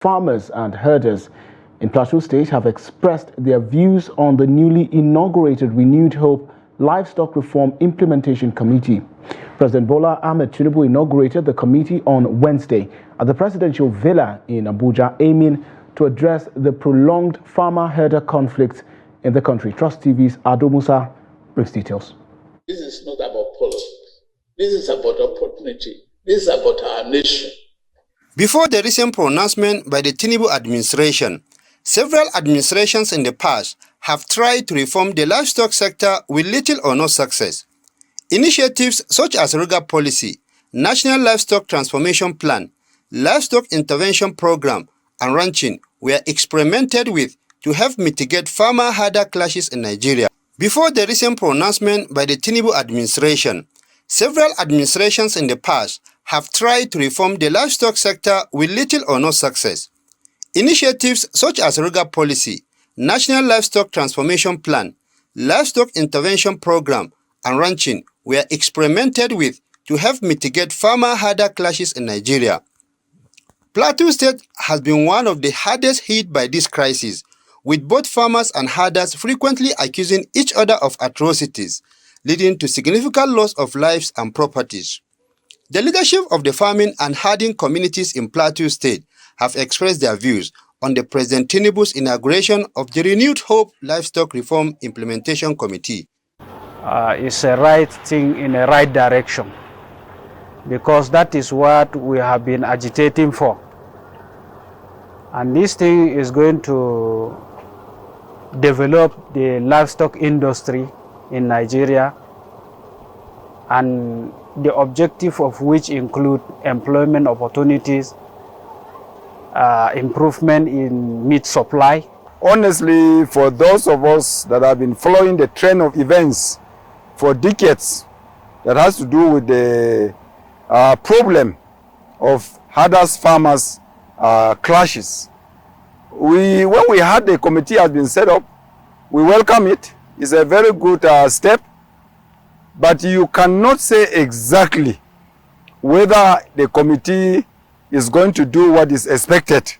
Farmers and herders in Plateau State have expressed their views on the newly inaugurated Renewed Hope Livestock Reform Implementation Committee. President Bola Tinubu inaugurated the committee on Wednesday at the presidential villa in Abuja, aiming to address the prolonged farmer-herder conflict in the country. Trust TV's Ado Musa brings details. This is not about politics. This is about opportunity. This is about our nation. Before the recent pronouncement by the Tinubu administration, several administrations in the past have tried to reform the livestock sector with little or no success. Initiatives such as Ruga policy, National Livestock Transformation Plan, Livestock Intervention Programme, and ranching were experimented with to help mitigate farmer-herder clashes in Nigeria. Before the recent pronouncement by the Tinubu administration, several administrations in the past have tried to reform the livestock sector with little or no success. Initiatives such as Ruga policy, National Livestock Transformation Plan, Livestock Intervention Programme, and ranching were experimented with to help mitigate farmer-herder clashes in Nigeria. Plateau State has been one of the hardest hit by this crisis, with both farmers and herders frequently accusing each other of atrocities, leading to significant loss of lives and properties. The leadership of the farming and herding communities in Plateau State have expressed their views on the President Tinubu's inauguration of the Renewed Hope Livestock Reform Implementation Committee. It's a right thing in a right direction, because that is what we have been agitating for. And this thing is going to develop the livestock industry in Nigeria, and the objective of which include employment opportunities, improvement in meat supply. Honestly, for those of us that have been following the trend of events for decades that has to do with the problem of herders farmers clashes, when we had the committee has been set up, we welcome it. It's a very good step, but you cannot say exactly whether the committee is going to do what is expected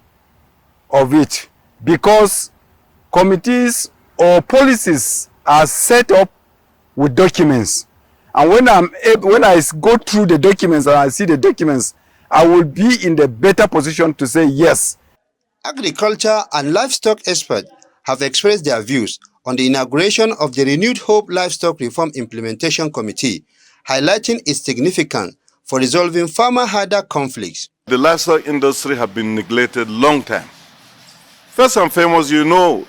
of it, because committees or policies are set up with documents. And when I go through the documents and I see the documents, I will be in the better position to say yes. Agriculture and livestock experts have expressed their views on the inauguration of the Renewed Hope Livestock Reform Implementation Committee, highlighting its significance for resolving farmer-herder conflicts. The livestock industry have been neglected long time. First and foremost, you know,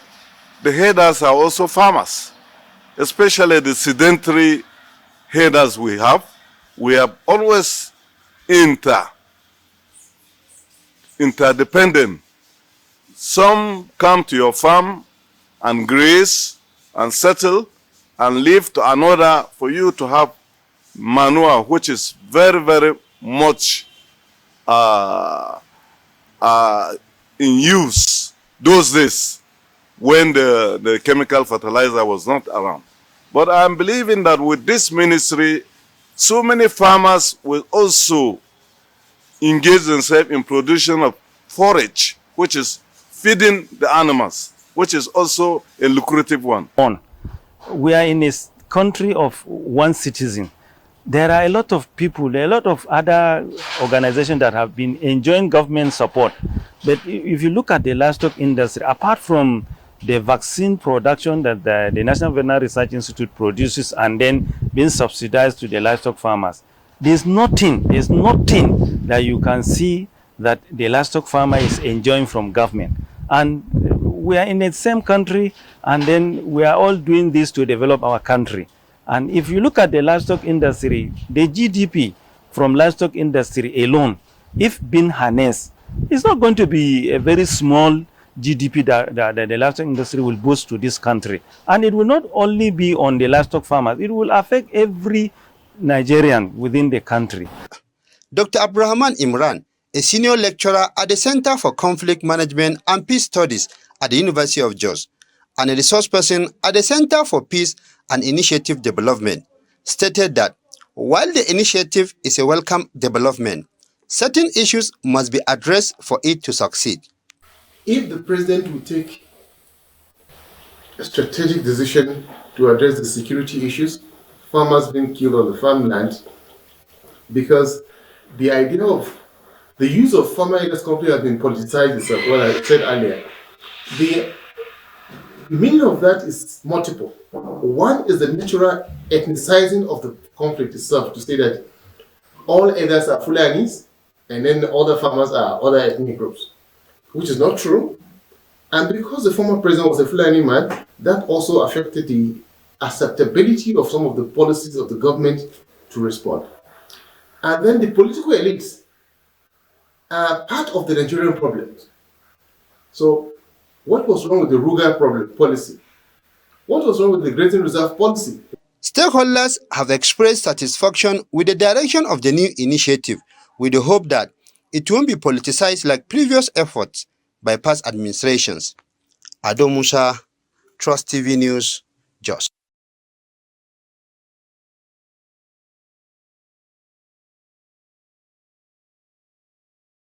the herders are also farmers, especially the sedentary herders we have. We are always interdependent. Some come to your farm and graze and settle and leave to another for you to have manure, which is very, very much in use those days when the chemical fertilizer was not around. But I'm believing that with this ministry, so many farmers will also engage themselves in production of forage, which is feeding the animals, which is also a lucrative one. We are in a country of one citizen. There are a lot of people, a lot of other organizations that have been enjoying government support. But if you look at the livestock industry, apart from the vaccine production that the National Veterinary Research Institute produces and then being subsidized to the livestock farmers, there's nothing that you can see that the livestock farmer is enjoying from government. And we are in the same country, and then we are all doing this to develop our country. And if you look at the livestock industry, the GDP from livestock industry alone, if being harnessed, it's not going to be a very small GDP that the livestock industry will boost to this country. And it will not only be on the livestock farmers, it will affect every Nigerian within the country. Dr. Abrahaman Imran, a senior lecturer at the Center for Conflict Management and Peace Studies at the University of Jos, and a resource person at the Center for Peace and Initiative Development, stated that while the initiative is a welcome development, certain issues must be addressed for it to succeed. if the president will take a strategic decision to address the security issues, farmers being killed on the farmland, because the idea of the use of farmer aiders company has been politicized itself, what I said earlier. The meaning of that is multiple. One is the natural ethnicizing of the conflict itself, to say that all aiders are Fulanis and then the other farmers are other ethnic groups, which is not true. And because the former president was a Fulani man, that also affected the acceptability of some of the policies of the government to respond. And then the political elites are part of the Nigerian problems. So what was wrong with the Ruga policy? What was wrong with the grazing reserve policy? Stakeholders have expressed satisfaction with the direction of the new initiative, with the hope that it won't be politicized like previous efforts by past administrations. Ado Musa, Trust TV News, Jos.